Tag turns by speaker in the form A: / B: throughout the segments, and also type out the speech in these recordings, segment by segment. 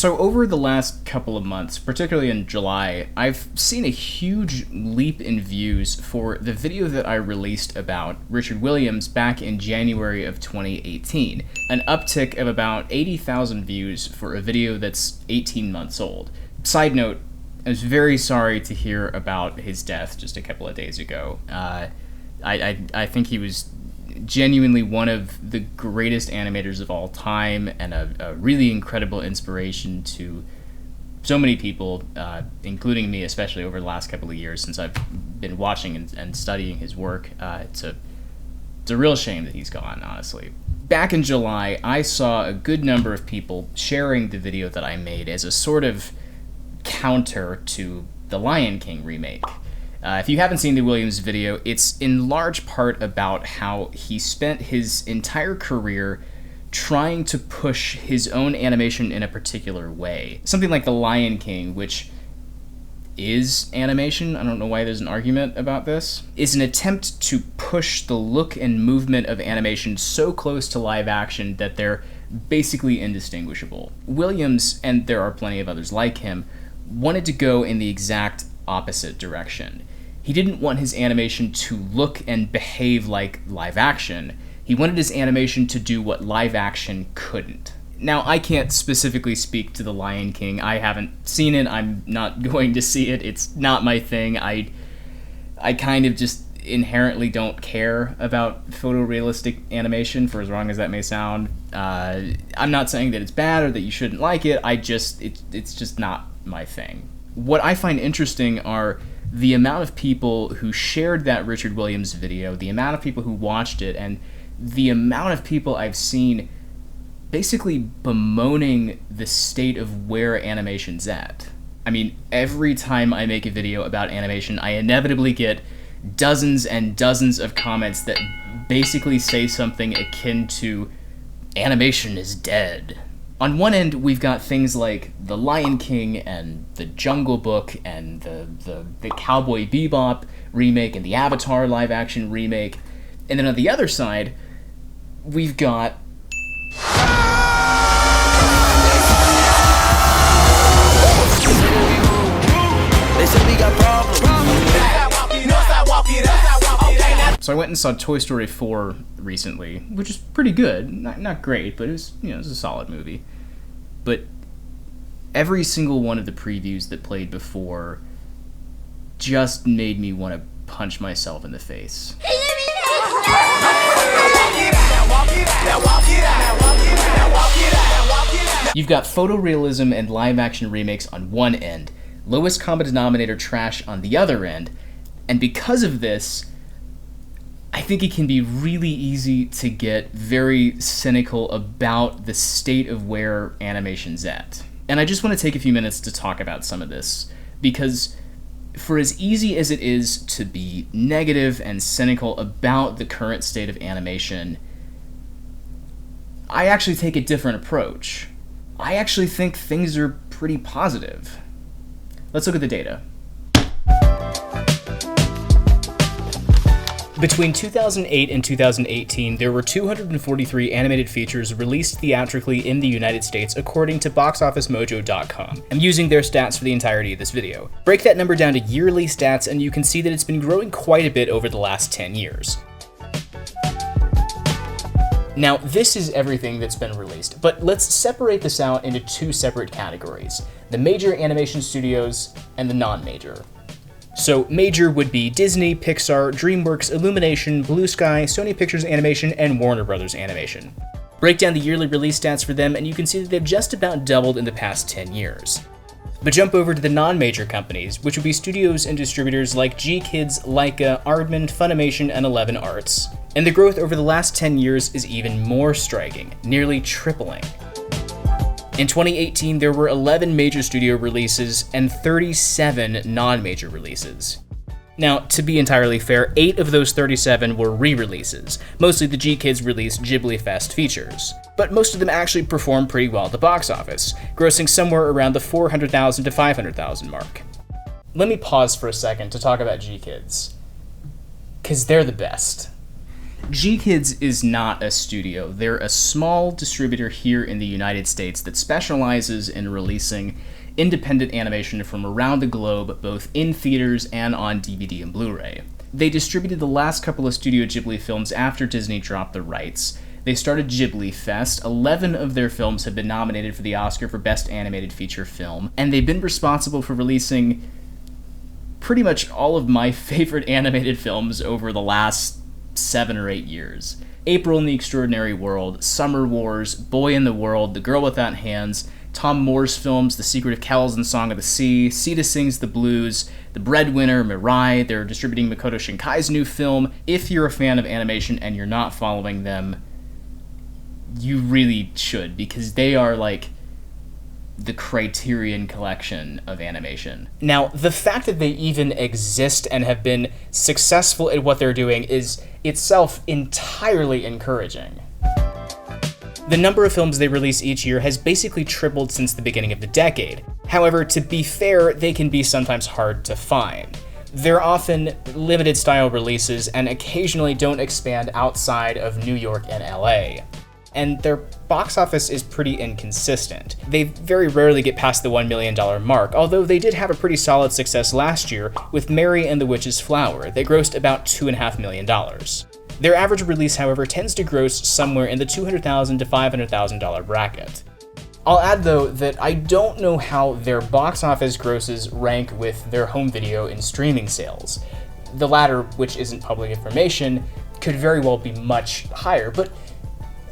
A: So over the last couple of months, particularly in July, I've seen a huge leap in views for the video that I released about Richard Williams back in January of 2018. An uptick of about 80,000 views for a video that's 18 months old. Side note, I was very sorry to hear about his death just a couple of days ago. I think he was genuinely one of the greatest animators of all time and a really incredible inspiration to so many people, including me, especially over the last couple of years since I've been watching and studying his work. It's a real shame that he's gone, honestly. Back in July, I saw a good number of people sharing the video that I made as a sort of counter to the Lion King remake. If you haven't seen the Williams video, it's in large part about how he spent his entire career trying to push his own animation in a particular way. Something like the Lion King, which is animation, I don't know why there's an argument about this, is an attempt to push the look and movement of animation so close to live action that they're basically indistinguishable. Williams, and there are plenty of others like him, wanted to go in the exact opposite direction. He didn't want his animation to look and behave like live action. He wanted his animation to do what live action couldn't. Now, I can't specifically speak to The Lion King. I haven't seen it. I'm not going to see it. It's not my thing. I kind of just inherently don't care about photorealistic animation, for as wrong as that may sound. I'm not saying that it's bad or that you shouldn't like it. It's just not my thing. What I find interesting are the amount of people who shared that Richard Williams video, the amount of people who watched it, and the amount of people I've seen basically bemoaning the state of where animation's at. I mean, every time I make a video about animation, I inevitably get dozens and dozens of comments that basically say something akin to, animation is dead. On one end, we've got things like The Lion King and The Jungle Book and the Cowboy Bebop remake and the Avatar live-action remake. And then on the other side, we've got So I went and saw Toy Story 4 recently, which is pretty good. Not great, but it was a solid movie. But every single one of the previews that played before just made me want to punch myself in the face. You've got photorealism and live-action remakes on one end, lowest common denominator trash on the other end, and because of this, I think it can be really easy to get very cynical about the state of where animation's at. And I just want to take a few minutes to talk about some of this, because for as easy as it is to be negative and cynical about the current state of animation, I actually take a different approach. I actually think things are pretty positive. Let's look at the data. Between 2008 and 2018, there were 243 animated features released theatrically in the United States according to BoxOfficeMojo.com. I'm using their stats for the entirety of this video. Break that number down to yearly stats and you can see that it's been growing quite a bit over the last 10 years. Now, this is everything that's been released, but let's separate this out into two separate categories: the major animation studios and the non-major. So major would be Disney, Pixar, DreamWorks, Illumination, Blue Sky, Sony Pictures Animation, and Warner Brothers Animation. Break down the yearly release stats for them and you can see that they've just about doubled in the past 10 years. But jump over to the non-major companies, which would be studios and distributors like GKids, Laika, Aardman, Funimation, and 11 Arts. And the growth over the last 10 years is even more striking, nearly tripling. In 2018, there were 11 major studio releases and 37 non-major releases. Now, to be entirely fair, 8 of those 37 were re-releases, mostly the GKids released Ghibli Fest features. But most of them actually performed pretty well at the box office, grossing somewhere around the 400,000 to 500,000 mark. Let me pause for a second to talk about GKids, because they're the best. GKids is not a studio. They're a small distributor here in the United States that specializes in releasing independent animation from around the globe, both in theaters and on DVD and Blu-ray. They distributed the last couple of Studio Ghibli films after Disney dropped the rights. They started Ghibli Fest. 11 of their films have been nominated for the Oscar for Best Animated Feature Film, and they've been responsible for releasing pretty much all of my favorite animated films over the last 7 or 8 years. April in the Extraordinary World, Summer Wars, Boy in the World, The Girl Without Hands, Tom Moore's films, The Secret of Kells and Song of the Sea, Sita Sings the Blues, The Breadwinner, Mirai. They're distributing Makoto Shinkai's new film. If you're a fan of animation and you're not following them, you really should, because they are like the Criterion collection of animation. Now, the fact that they even exist and have been successful at what they're doing is itself entirely encouraging. The number of films they release each year has basically tripled since the beginning of the decade. However, to be fair, they can be sometimes hard to find. They're often limited style releases and occasionally don't expand outside of New York and LA. And their box office is pretty inconsistent. They very rarely get past the $1 million mark, although they did have a pretty solid success last year with Mary and the Witch's Flower. They grossed about $2.5 million. Their average release, however, tends to gross somewhere in the $200,000 to $500,000 bracket. I'll add, though, that I don't know how their box office grosses rank with their home video and streaming sales. The latter, which isn't public information, could very well be much higher, but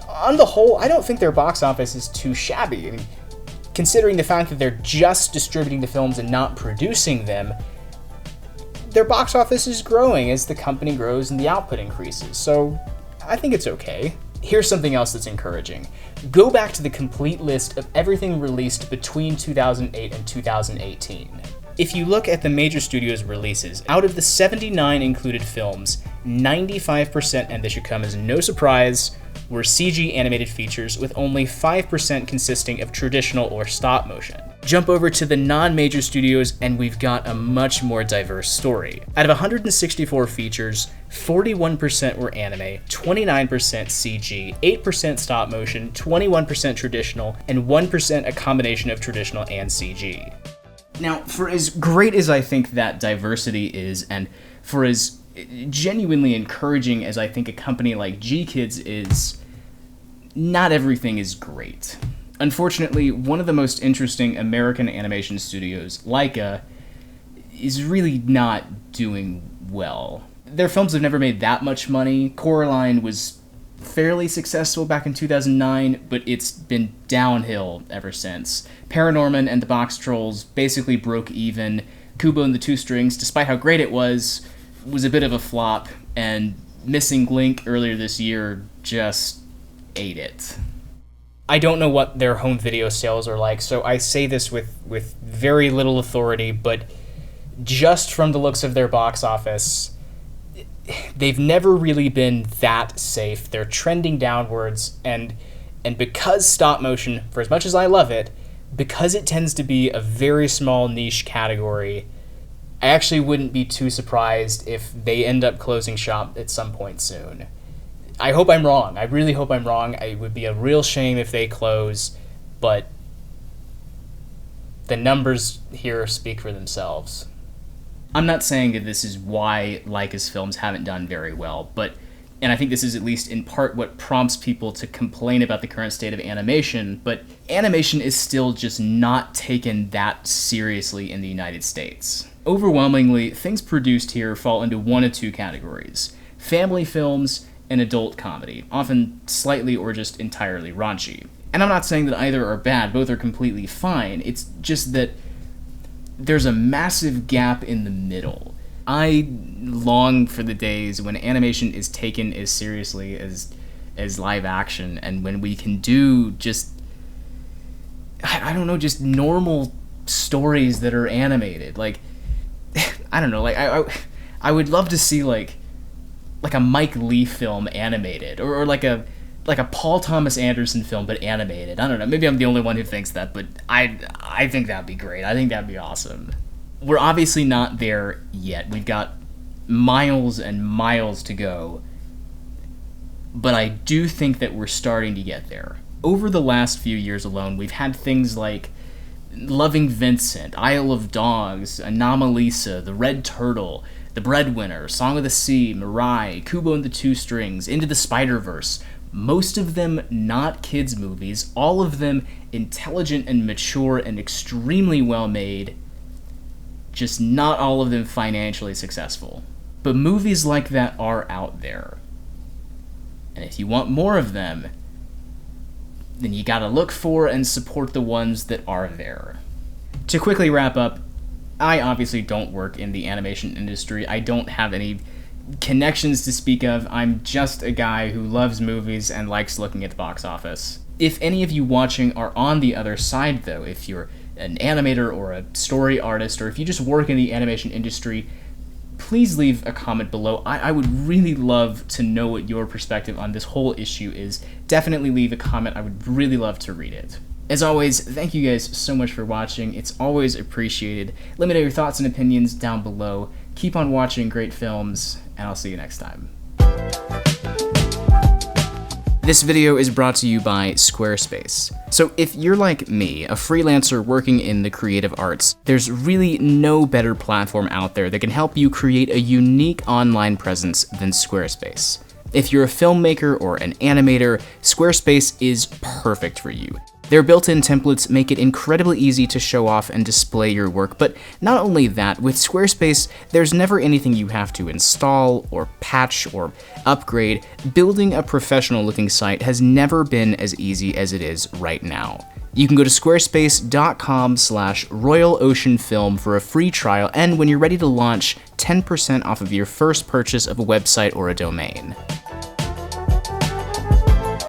A: on the whole, I don't think their box office is too shabby. I mean, considering the fact that they're just distributing the films and not producing them, their box office is growing as the company grows and the output increases, so I think it's okay. Here's something else that's encouraging. Go back to the complete list of everything released between 2008 and 2018. If you look at the major studios' releases, out of the 79 included films, 95%, and this should come as no surprise, were CG animated features, with only 5% consisting of traditional or stop motion. Jump over to the non-major studios and we've got a much more diverse story. Out of 164 features, 41% were anime, 29% CG, 8% stop motion, 21% traditional, and 1% a combination of traditional and CG. Now, for as great as I think that diversity is, and for as genuinely encouraging as I think a company like GKids is, not everything is great. Unfortunately, one of the most interesting American animation studios, Laika, is really not doing well. Their films have never made that much money. Coraline was fairly successful back in 2009, but it's been downhill ever since. Paranorman and the Box Trolls basically broke even. Kubo and the Two Strings, despite how great it was a bit of a flop, and Missing Link earlier this year just ate it. I don't know what their home video sales are like, so I say this with very little authority, but just from the looks of their box office, they've never really been that safe. They're trending downwards, and because stop motion, for as much as I love it, because it tends to be a very small niche category, I actually wouldn't be too surprised if they end up closing shop at some point soon. I hope I'm wrong. I really hope I'm wrong. It would be a real shame if they close, but the numbers here speak for themselves. I'm not saying that this is why Laika's films haven't done very well, and I think this is at least in part what prompts people to complain about the current state of animation, but animation is still just not taken that seriously in the United States. Overwhelmingly, things produced here fall into one of two categories: family films and adult comedy, often slightly or just entirely raunchy. And I'm not saying that either are bad, both are completely fine. It's just that there's a massive gap in the middle. I long for the days when animation is taken as seriously as live action, and when we can do just, I don't know, just normal stories that are animated. Like, I don't know, like I would love to see like a Mike Leigh film animated, or like a Paul Thomas Anderson film but animated. I don't know, maybe I'm the only one who thinks that, but I think that'd be great. I think that'd be awesome. We're obviously not there yet. We've got miles and miles to go. but I do think that we're starting to get there. Over the last few years alone, we've had things like Loving Vincent, Isle of Dogs, Anomalisa, The Red Turtle, The Breadwinner, Song of the Sea, Mirai, Kubo and the Two Strings, Into the Spider-Verse. Most of them not kids movies, all of them intelligent and mature and extremely well made, just not all of them financially successful. But movies like that are out there. And if you want more of them, then you gotta look for and support the ones that are there. To quickly wrap up, I obviously don't work in the animation industry. I don't have any connections to speak of. I'm just a guy who loves movies and likes looking at the box office. If any of you watching are on the other side, though, if you're an animator or a story artist, or if you just work in the animation industry, please leave a comment below. I would really love to know what your perspective on this whole issue is. Definitely leave a comment. I would really love to read it. As always, thank you guys so much for watching. It's always appreciated. Let me know your thoughts and opinions down below. Keep on watching great films, and I'll see you next time. This video is brought to you by Squarespace. So if you're like me, a freelancer working in the creative arts, there's really no better platform out there that can help you create a unique online presence than Squarespace. If you're a filmmaker or an animator, Squarespace is perfect for you. Their built-in templates make it incredibly easy to show off and display your work, but not only that, with Squarespace, there's never anything you have to install or patch or upgrade. Building a professional-looking site has never been as easy as it is right now. You can go to squarespace.com/RoyalOceanFilm for a free trial, and when you're ready to launch, 10% off of your first purchase of a website or a domain.